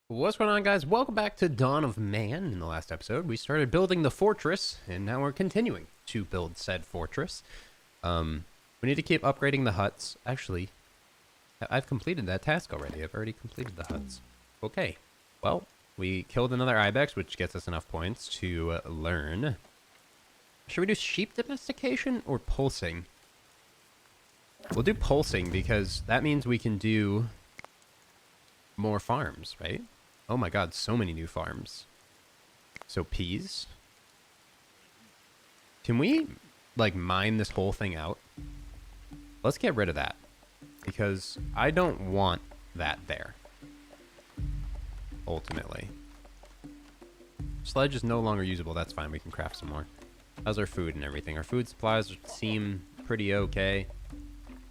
What's going on, guys? Welcome back to Dawn of Man. In the last episode, we started building the fortress, and now we're continuing to build said fortress. We need to keep upgrading the huts. Actually, I've completed that task already. I've already completed the huts. Okay. Well, we killed another ibex, which gets us enough points to learn. Should we do sheep domestication or pulsing? We'll do pulsing because that means we can do more farms, right? Oh my god, so many new farms. So peas. Can we, like, mine this whole thing out? Let's get rid of that. Because I don't want that there. Ultimately. Sledge is no longer usable. That's fine. We can craft some more. How's our food and everything? Our food supplies seem pretty okay.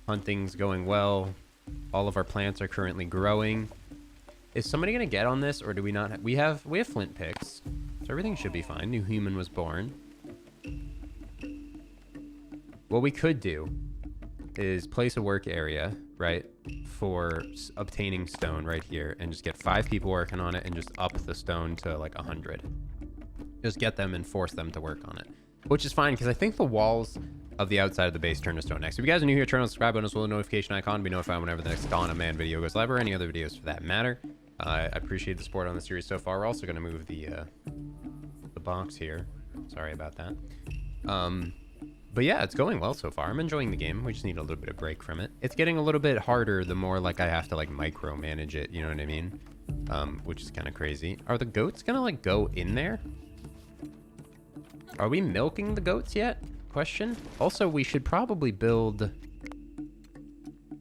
Hunting's going well. All of our plants are currently growing. Is somebody gonna get on this, or do we not? We have flint picks, so everything should be fine. New human was born. What we could do is place a work area, right, for obtaining stone right here, and just get 5 people working on it, and just up the stone to like 100. Just get them and force them to work on it, which is fine because I think the walls of the outside of the base turn to stone next. If you guys are new here, turn on the subscribe button as well as the notification icon to be notified whenever the next Dawn of Man video goes live, or any other videos for that matter. I appreciate the support on the series so far. We're also going to move the box here. Sorry about that. But yeah, it's going well so far. I'm enjoying the game. We just need a little bit of break from it. It's getting a little bit harder the more like I have to like micromanage it. You know what I mean? Which is kind of crazy. Are the goats going to like go in there? Are we milking the goats yet? Question. Also, we should probably build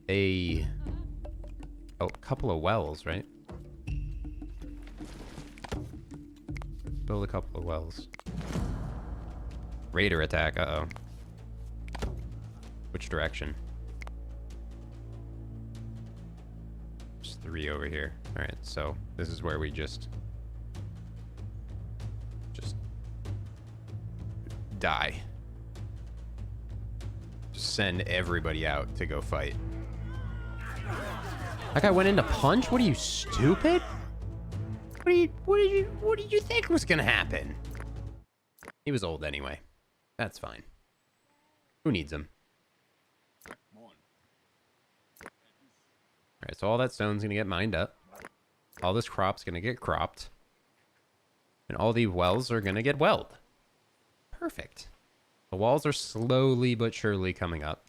a couple of wells, right? Build a couple of wells. Raider attack. Uh-oh. Which direction? There's 3 over here. All right, so this is where we just die. Just send everybody out to go fight. That guy went into punch? What are you, stupid? What did you think was gonna happen? He was old anyway. That's fine. Who needs him? Alright, so all that stone's gonna get mined up. All this crop's gonna get cropped. And all the wells are gonna get welled. Perfect. The walls are slowly but surely coming up.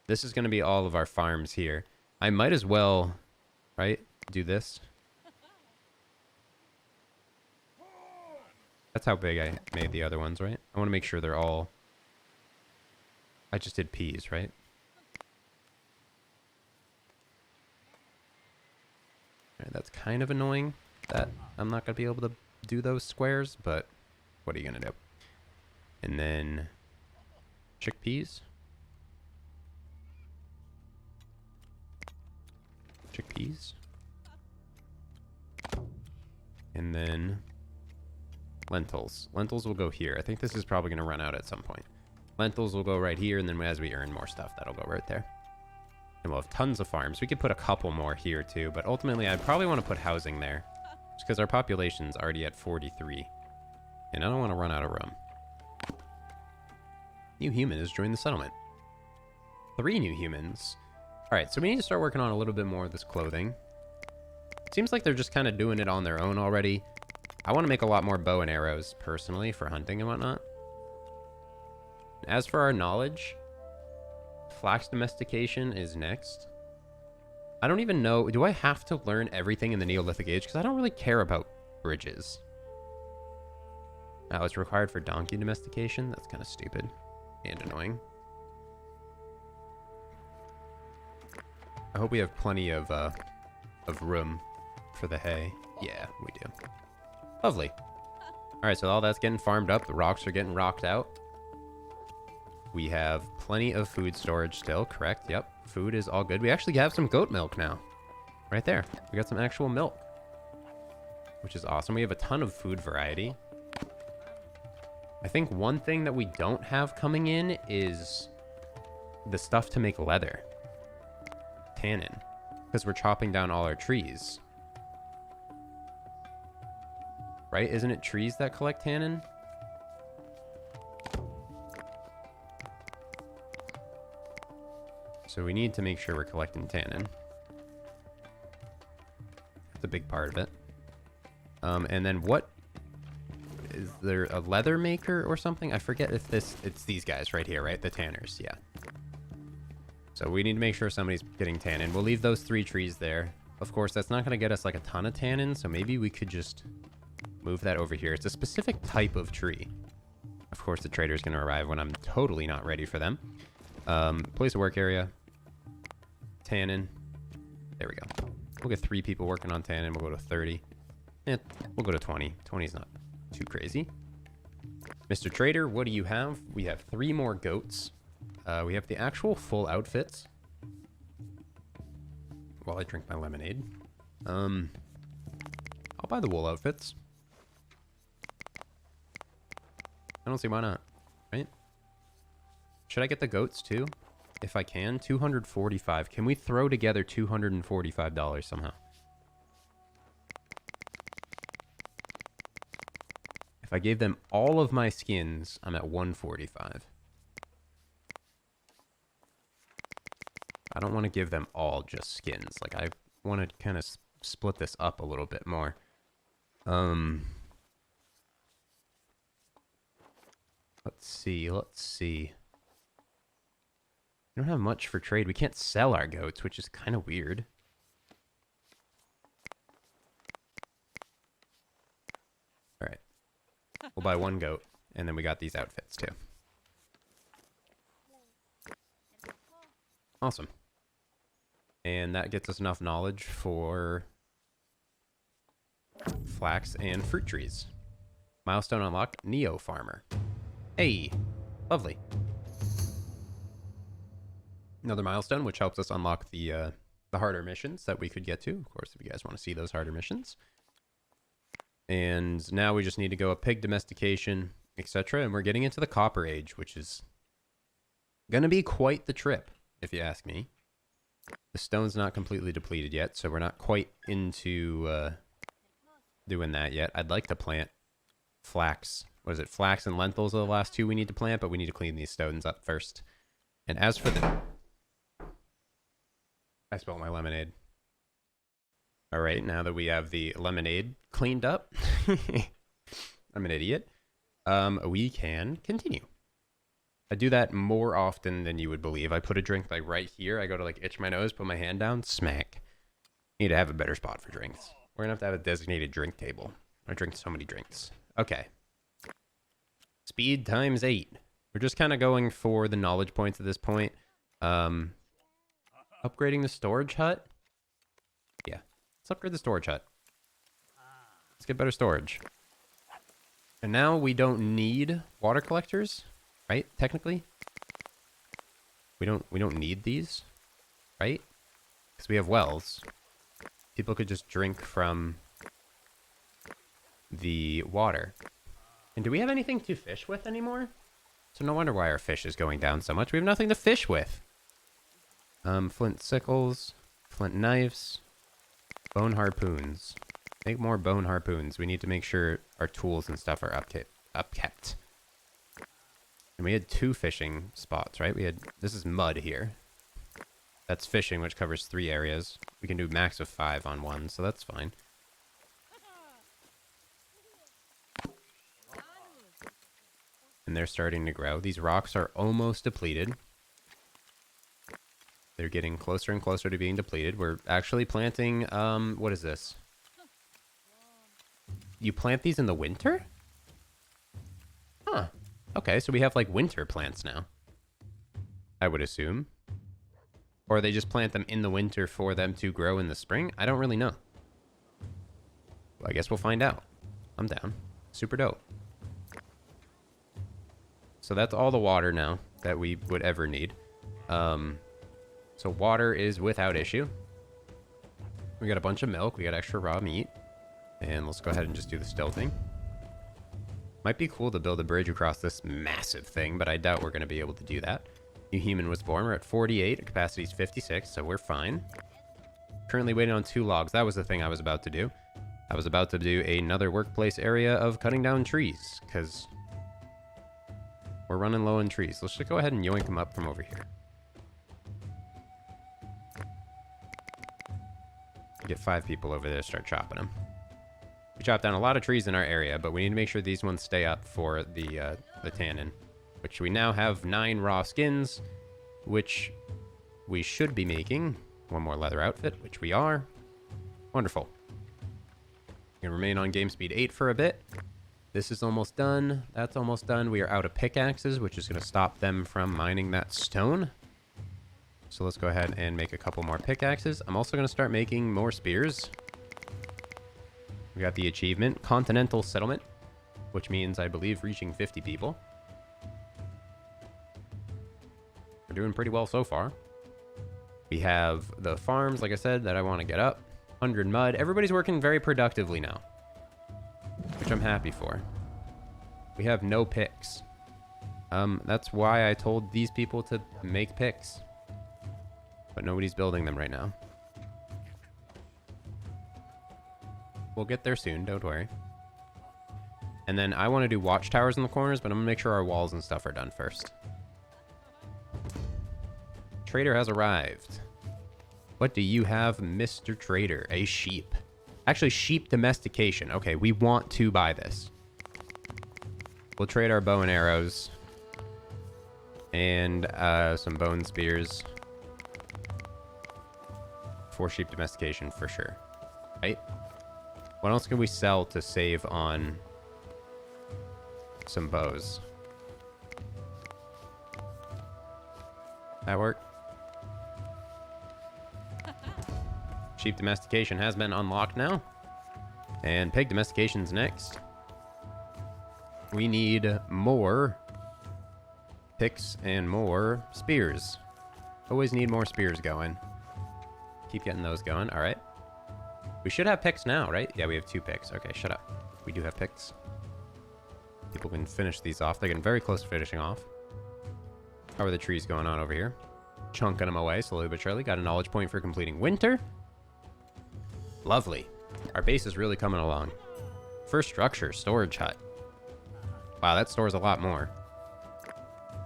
This is gonna be all of our farms here. I might as well, right, do this. That's how big I made the other ones, right? I want to make sure they're all... I just did peas, right? Alright, that's kind of annoying that I'm not going to be able to do those squares, but what are you going to do? And then chickpeas. Chickpeas. And then lentils. Lentils will go here. I think this is probably going to run out at some point. Lentils will go right here, and then as we earn more stuff, that'll go right there. And we'll have tons of farms. We could put a couple more here too, but ultimately I'd probably want to put housing there. Just because our population's already at 43. And I don't want to run out of room. New human has joined the settlement. 3 new humans. Alright, so we need to start working on a little bit more of this clothing. Seems like they're just kind of doing it on their own already. I want to make a lot more bow and arrows, personally, for hunting and whatnot. As for our knowledge, flax domestication is next. I don't even know... Do I have to learn everything in the Neolithic Age? Because I don't really care about bridges. Oh, it's required for donkey domestication? That's kind of stupid and annoying. I hope we have plenty of room for the hay. Yeah, we do. Lovely. Alright, so all that's getting farmed up. The rocks are getting rocked out. We have plenty of food storage still, correct? Yep, food is all good. We actually have some goat milk now. Right there. We got some actual milk. Which is awesome. We have a ton of food variety. I think one thing that we don't have coming in is the stuff to make leather. Tannin. Because we're chopping down all our trees. right? Isn't it trees that collect tannin? So we need to make sure we're collecting tannin. That's a big part of it. And then what? Is there a leather maker or something? I forget if it's these guys right here, right? The tanners, yeah. So we need to make sure somebody's getting tannin. We'll leave those 3 trees there. Of course, that's not going to get us like a ton of tannin, so maybe we could just move that over here. It's a specific type of tree. Of course, the trader's going to arrive when I'm totally not ready for them. Place of work area. Tannin. There we go. We'll get 3 people working on tannin. We'll go to 30. We'll go to 20. 20 is not too crazy. Mr. Trader, what do you have? We have 3 more goats. We have the actual full outfits. While I drink my lemonade. I'll buy the wool outfits. I don't see why not, right? Should I get the goats too? If I can, 245. Can we throw together $245 somehow? If I gave them all of my skins, I'm at 145. I don't want to give them all just skins. Like, I want to kind of split this up a little bit more. Let's see. We don't have much for trade. We can't sell our goats, which is kind of weird. All right. We'll buy 1 goat, and then we got these outfits too. Awesome. And that gets us enough knowledge for flax and fruit trees. Milestone unlocked, Neo Farmer. Hey, lovely. Another milestone, which helps us unlock the harder missions that we could get to. Of course, if you guys want to see those harder missions. And now we just need to go a pig domestication, etc. And we're getting into the Copper Age, which is going to be quite the trip, if you ask me. The stone's not completely depleted yet, so we're not quite into doing that yet. I'd like to plant flax. What is it? Flax and lentils are the last 2 we need to plant, but we need to clean these stones up first. And as for the... I spilled my lemonade. All right, now that we have the lemonade cleaned up, I'm an idiot, we can continue. I do that more often than you would believe. I put a drink like right here. I go to like itch my nose, put my hand down, smack. Need to have a better spot for drinks. We're going to have a designated drink table. I drink so many drinks. Okay. Speed times 8. We're just kind of going for the knowledge points at this point. Upgrading the storage hut? Yeah. Let's upgrade the storage hut. Let's get better storage. And now we don't need water collectors, right? Technically. We don't need these, right? Because we have wells. People could just drink from the water. And do we have anything to fish with anymore? So no wonder why our fish is going down so much. We have nothing to fish with. Flint sickles, flint knives, bone harpoons. Make more bone harpoons. We need to make sure our tools and stuff are upkept. And we had 2 fishing spots, right? This is mud here. That's fishing, which covers 3 areas. We can do max of 5 on 1, so that's fine. And they're starting to grow. These rocks are almost depleted. They're getting closer and closer to being depleted. We're actually planting, what is this? You plant these in the winter? Huh. Okay, so we have like winter plants now. I would assume. Or they just plant them in the winter for them to grow in the spring? I don't really know. Well, I guess we'll find out. I'm down. Super dope. So that's all the water now that we would ever need. So water is without issue. We got a bunch of milk. We got extra raw meat. And let's go ahead and just do the still thing. Might be cool to build a bridge across this massive thing, but I doubt we're going to be able to do that. New human was born. We're at 48. Capacity is 56, so we're fine. Currently waiting on 2 logs. That was the thing I was about to do. I was about to do another workplace area of cutting down trees, because we're running low on trees. Let's just go ahead and yoink them up from over here. Get 5 people over there to start chopping them. We chopped down a lot of trees in our area, but we need to make sure these ones stay up for the tannin, which we now have 9 raw skins, which we should be making 1 more leather outfit, which we are. Wonderful. We're gonna remain on game speed 8 for a bit. This is almost done. That's almost done. We are out of pickaxes, which is gonna stop them from mining that stone. So let's go ahead and make a couple more pickaxes. I'm also gonna start making more spears. We got the achievement, Continental Settlement, which means, I believe, reaching 50 people. We're doing pretty well so far. We have the farms, like I said, that I want to get up. 100 mud. Everybody's working very productively now, which I'm happy for. We have no picks. That's why I told these people to make picks. But nobody's building them right now. We'll get there soon, don't worry. And then I want to do watchtowers in the corners, but I'm going to make sure our walls and stuff are done first. Trader has arrived. What do you have, Mr. Trader? A sheep. Actually, sheep domestication. Okay, we want to buy this. We'll trade our bow and arrows. And some bone spears. For sheep domestication, for sure. Right? What else can we sell to save on some bows? That work? Sheep domestication has been unlocked now. And pig domestication's next. We need more picks and more spears. Always need more spears going. Keep getting those going. All right. We should have picks now, right? Yeah, we have 2 picks. Okay, shut up. We do have picks. People can finish these off. They're getting very close to finishing off. How are the trees going on over here? Chunking them away slowly but surely. Got a knowledge point for completing winter. Lovely. Our base is really coming along. First structure, storage hut. Wow, that stores a lot more.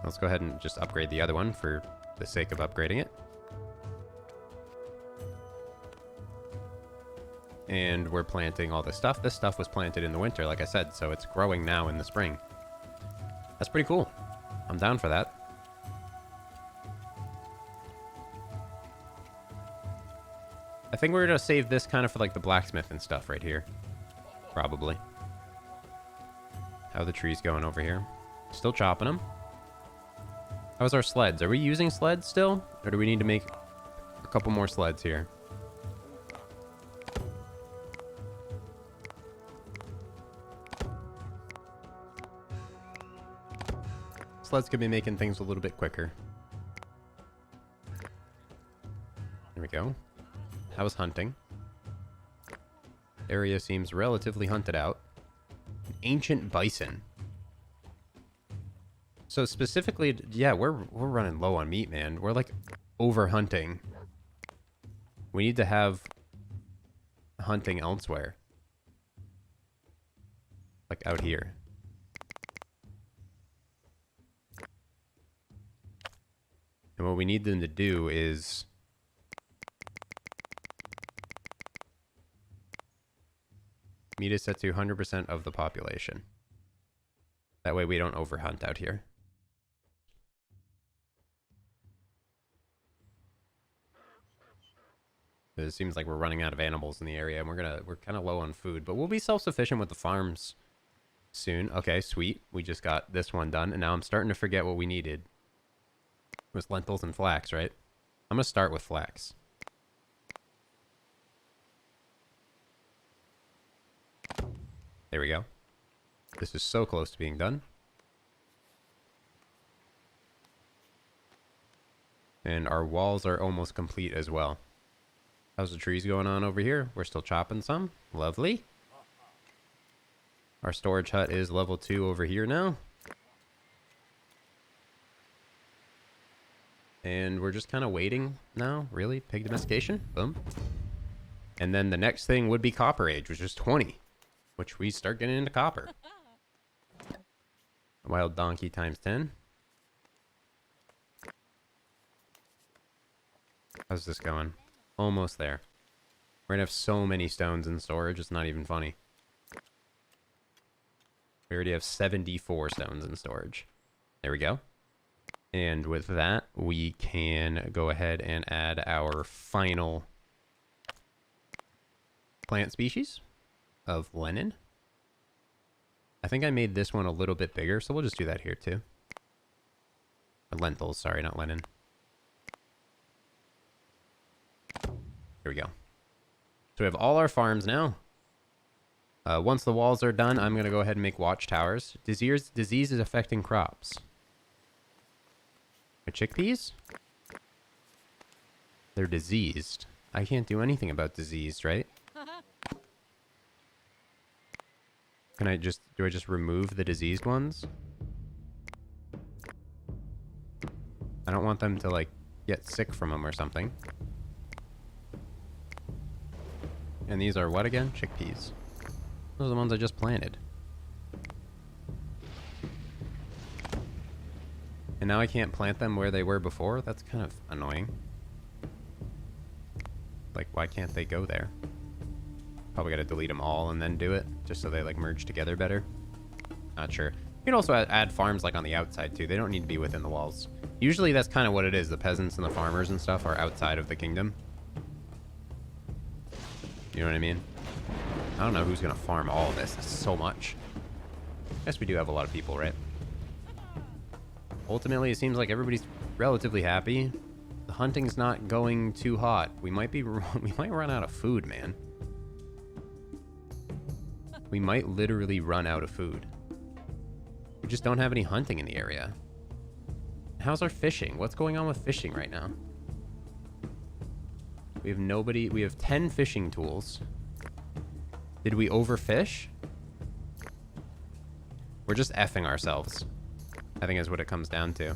Let's go ahead and just upgrade the other one for the sake of upgrading it. And we're planting all this stuff. This stuff was planted in the winter, like I said, so it's growing now in the spring. That's pretty cool. I'm down for that. I think we're gonna save this kind of for like the blacksmith and stuff right here. Probably. How are the trees going over here? Still chopping them. How's our sleds? Are we using sleds still? Or do we need to make a couple more sleds here? Sleds could be making things a little bit quicker. There we go. How's hunting? Area seems relatively hunted out. An ancient bison. So specifically, yeah, we're running low on meat, man. We're like over hunting. We need to have hunting elsewhere. Like out here. And what we need them to do is meat is set to 100% of the population. That way we don't overhunt out here. It seems like we're running out of animals in the area, and we're kind of low on food, but we'll be self-sufficient with the farms soon. Okay, sweet. We just got this one done, and now I'm starting to forget what we needed. It was lentils and flax, right? I'm gonna start with flax. There we go. This is so close to being done. And our walls are almost complete as well. How's the trees going on over here? We're still chopping some. Lovely. Our storage hut is level 2 over here now. And we're just kind of waiting now, really. Pig domestication. Boom. And then the next thing would be Copper Age, which is 20. Which we start getting into copper. Wild donkey times 10. How's this going? Almost there. We're gonna have so many stones in storage, it's not even funny. We already have 74 stones in storage. There we go. And with that, we can go ahead and add our final plant species of Lennon. I think I made this one a little bit bigger, so we'll just do that here too. Or lentils, sorry, not Lennon. Here we go. So we have all our farms now. Once the walls are done, I'm going to go ahead and make watchtowers. Disease is affecting crops. My chickpeas? They're diseased. I can't do anything about diseased, right? Do I just remove the diseased ones? I don't want them to, like, get sick from them or something. And these are what again? Chickpeas. Those are the ones I just planted. And now I can't plant them where they were before? That's kind of annoying. Like, why can't they go there? Probably gotta delete them all and then do it, just so they, like, merge together better. Not sure. You can also add farms, like, on the outside, too. They don't need to be within the walls. Usually that's kind of what it is. The peasants and the farmers and stuff are outside of the kingdom. You know what I mean? I don't know who's gonna farm all of this. This is so much. I guess we do have a lot of people, right? Ultimately, it seems like everybody's relatively happy. The hunting's not going too hot. We might run out of food, man. We might literally run out of food. We just don't have any hunting in the area. How's our fishing? What's going on with fishing right now? We have nobody. We have 10 fishing tools. Did we overfish? We're just effing ourselves, I think is what it comes down to.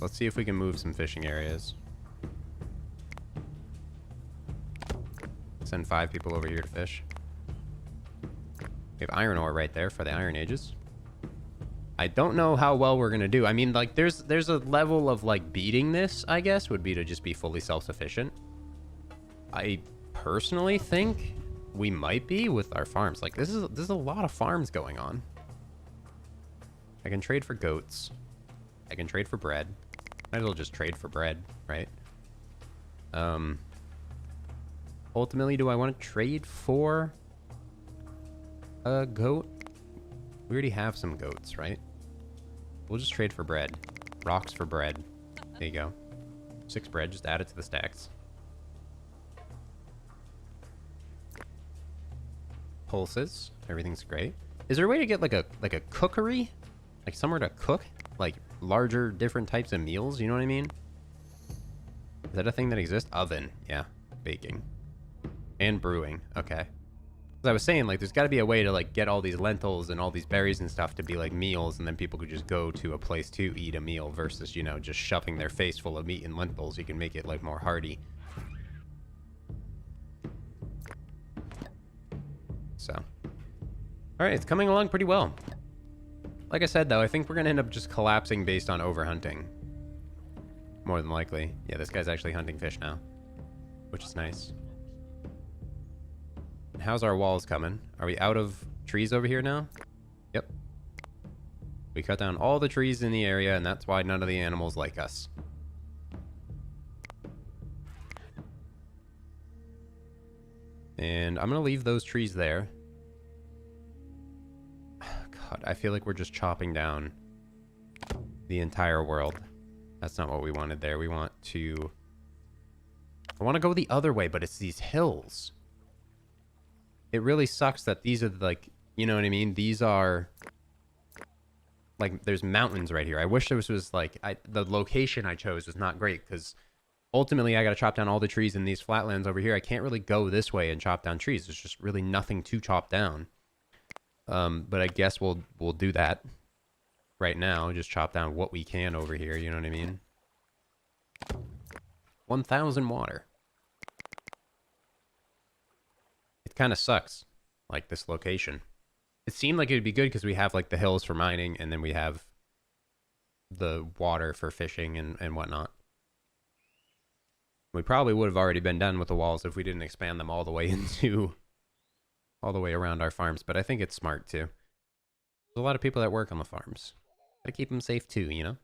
Let's see if we can move some fishing areas. Send 5 people over here to fish. We have iron ore right there for the Iron Ages. I don't know how well we're gonna do. I mean, like, there's a level of, like, beating this, I guess, would be to just be fully self-sufficient. I personally think we might be with our farms. Like, there's a lot of farms going on. I can trade for goats. I can trade for bread. Might as well just trade for bread, right? Ultimately, do I want to trade for a goat? We already have some goats, right? We'll just trade for bread. Rocks for bread. There you go. 6 bread, just add it to the stacks. Pulses. Everything's great. Is there a way to get like a cookery? Like somewhere to cook? Like larger, different types of meals, you know what I mean? Is that a thing that exists? Oven. Yeah. Baking. And brewing. Okay. As I was saying, like, there's got to be a way to, like, get all these lentils and all these berries and stuff to be, like, meals, and then people could just go to a place to eat a meal versus, you know, just shoving their face full of meat and lentils. You can make it, like, more hearty. So. Alright, it's coming along pretty well. Like I said, though, I think we're going to end up just collapsing based on overhunting. More than likely. Yeah, this guy's actually hunting fish now. Which is nice. How's our walls coming? Are we out of trees over here now? Yep. We cut down all the trees in the area, and that's why none of the animals like us. And I'm going to leave those trees there. God, I feel like we're just chopping down the entire world. That's not what we wanted there. We want to... I want to go the other way, but it's these hills. It really sucks that these are, like, you know what I mean? These are, like, there's mountains right here. I wish this was, like, the location I chose was not great, because ultimately I got to chop down all the trees in these flatlands over here. I can't really go this way and chop down trees. There's just really nothing to chop down. But I guess we'll do that right now. Just chop down what we can over here, you know what I mean? 1,000 water. It kind of sucks, like, this location. It seemed like it would be good because we have, like, the hills for mining, and then we have the water for fishing and whatnot. We probably would have already been done with the walls if we didn't expand them all the way into... all the way around our farms, but I think it's smart, too. There's a lot of people that work on the farms. Gotta keep them safe, too, you know?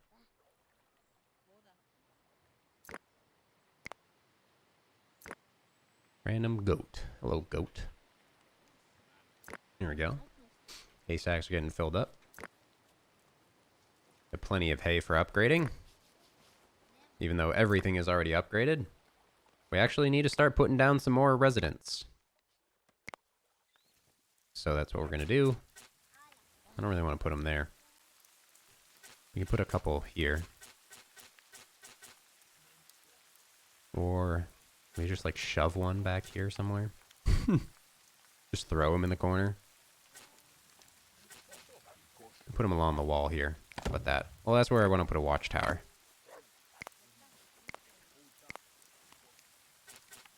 Random goat. Hello, goat. Here we go. Hay sacks are getting filled up. Got plenty of hay for upgrading. Even though everything is already upgraded. We actually need to start putting down some more residents. So that's what we're going to do. I don't really want to put them there. We can put a couple here. Or we just like shove one back here somewhere. Just throw them in the corner. Put them along the wall here. How about that? Well, that's where I want to put a watchtower.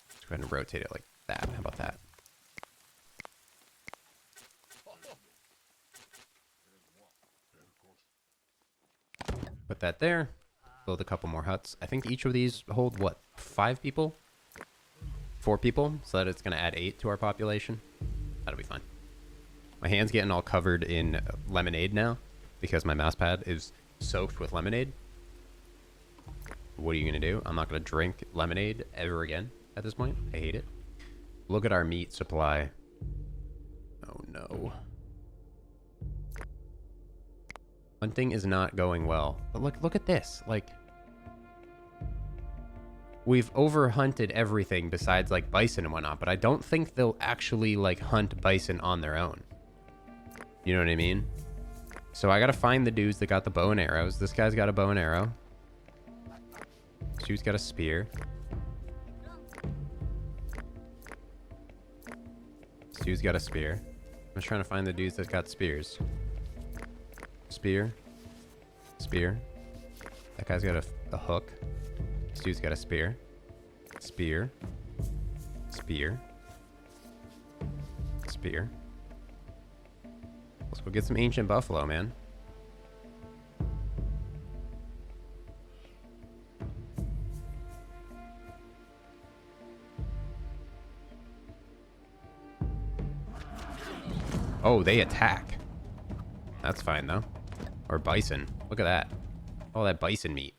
Let's go ahead and rotate it like that. How about that? Put that there. Build a couple more huts. I think each of these hold, what, 5 people? 4 people? So that it's going to add 8 to our population. That'll be fine. My hand's getting all covered in lemonade now because my mouse pad is soaked with lemonade. What are you going to do? I'm not going to drink lemonade ever again at this point. I hate it. Look at our meat supply. Oh, no. Hunting is not going well. But look at this. Like, we've overhunted everything besides, like, bison and whatnot, but I don't think they'll actually, like, hunt bison on their own. You know what I mean? So I gotta find the dudes that got the bow and arrows. This guy's got a bow and arrow. This dude's got a spear. This dude's got a spear. I'm just trying to find the dudes that got spears. Spear. Spear. That guy's got a hook. This dude's got a spear. Spear. Spear. Spear. Let's go get some ancient buffalo, man. Oh, they attack. That's fine, though. Or bison. Look at that. All that bison meat.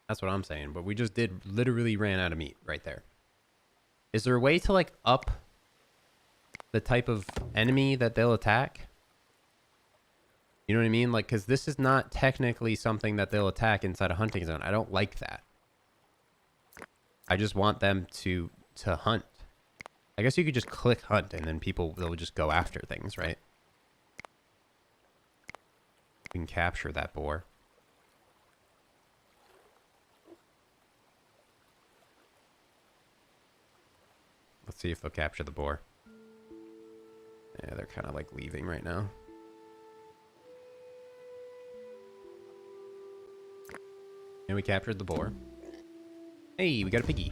That's what I'm saying. But we just literally ran out of meat right there. Is there a way to, like, up the type of enemy that they'll attack? You know what I mean? Like, because this is not technically something that they'll attack inside a hunting zone. I don't like that. I just want them to hunt. I guess you could just click hunt and then they'll just go after things, right? We can capture that boar. Let's see if they'll capture the boar. Yeah, they're kind of like leaving right now. And we captured the boar. Hey, we got a piggy.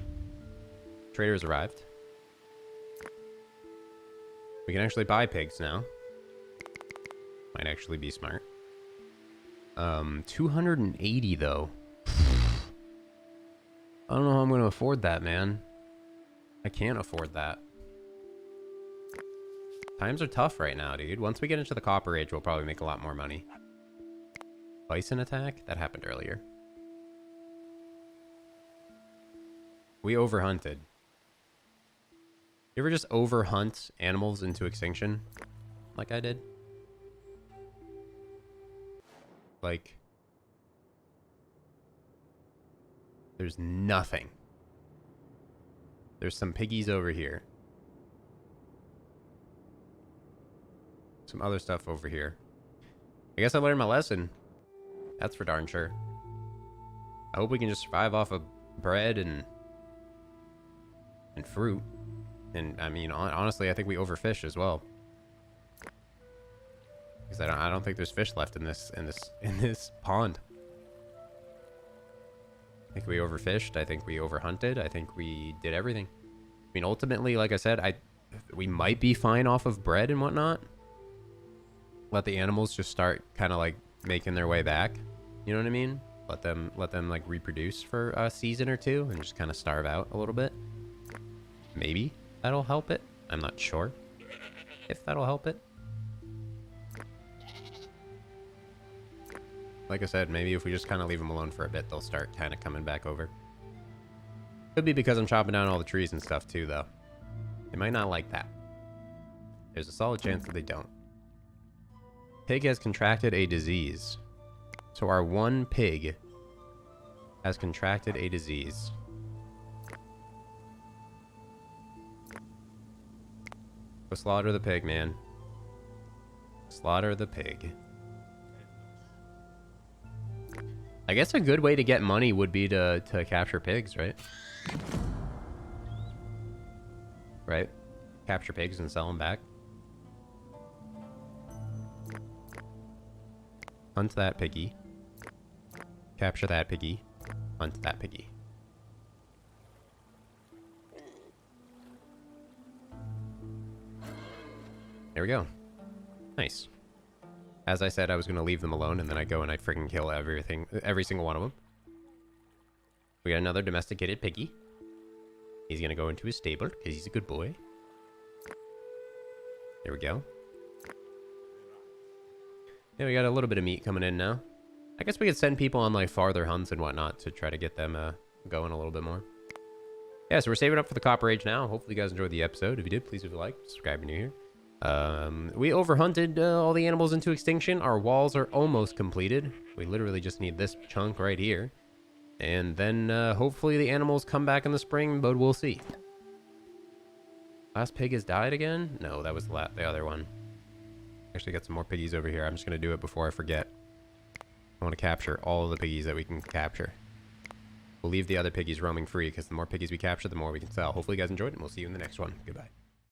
Traders arrived. We can actually buy pigs now. Might actually be smart. 280 though. I don't know how I'm going to afford that, man. I can't afford that. Times are tough right now, dude. Once we get into the Copper Age, we'll probably make a lot more money. Bison attack? That happened earlier. We overhunted. You ever just overhunt animals into extinction? Like I did? Like, there's nothing. There's some piggies over here. Some other stuff over here. I guess I learned my lesson. That's for darn sure. I hope we can just survive off of bread and fruit. And I mean, honestly, I think we overfish as well. Because I don't think there's fish left in this pond. think we overfished. I think we overhunted. I think we did everything. I mean, ultimately, like I said, we might be fine off of bread and whatnot. Let the animals just start kind of like making their way back. You know what I mean? Let them like reproduce for a season or two and just kind of starve out a little bit. Maybe that'll help it. I'm not sure if that'll help it. Like I said, maybe if we just kind of leave them alone for a bit, they'll start kind of coming back over. Could be because I'm chopping down all the trees and stuff too, though. They might not like that. There's a solid chance that they don't. Pig has contracted a disease. So our one pig has contracted a disease. Go slaughter the pig, man. Slaughter the pig. I guess a good way to get money would be to capture pigs, right? Right? Capture pigs and sell them back. Hunt that piggy. Capture that piggy. Hunt that piggy. There we go. Nice. As I said, I was going to leave them alone, and then I go and I freaking kill every single one of them. We got another domesticated piggy. He's going to go into his stable, because he's a good boy. There we go. Yeah, we got a little bit of meat coming in now. I guess we could send people on, like, farther hunts and whatnot to try to get them going a little bit more. Yeah, so we're saving up for the Copper Age now. Hopefully you guys enjoyed the episode. If you did, please leave a like, subscribe if you're new here. We overhunted all the animals into extinction. Our walls are almost completed. We literally just need this chunk right here. And then hopefully the animals come back in the spring, but we'll see. Last pig has died again? No, that was the other one. Actually got some more piggies over here. I'm just going to do it before I forget. I want to capture all of the piggies that we can capture. We'll leave the other piggies roaming free because the more piggies we capture, the more we can sell. Hopefully you guys enjoyed it, and we'll see you in the next one. Goodbye.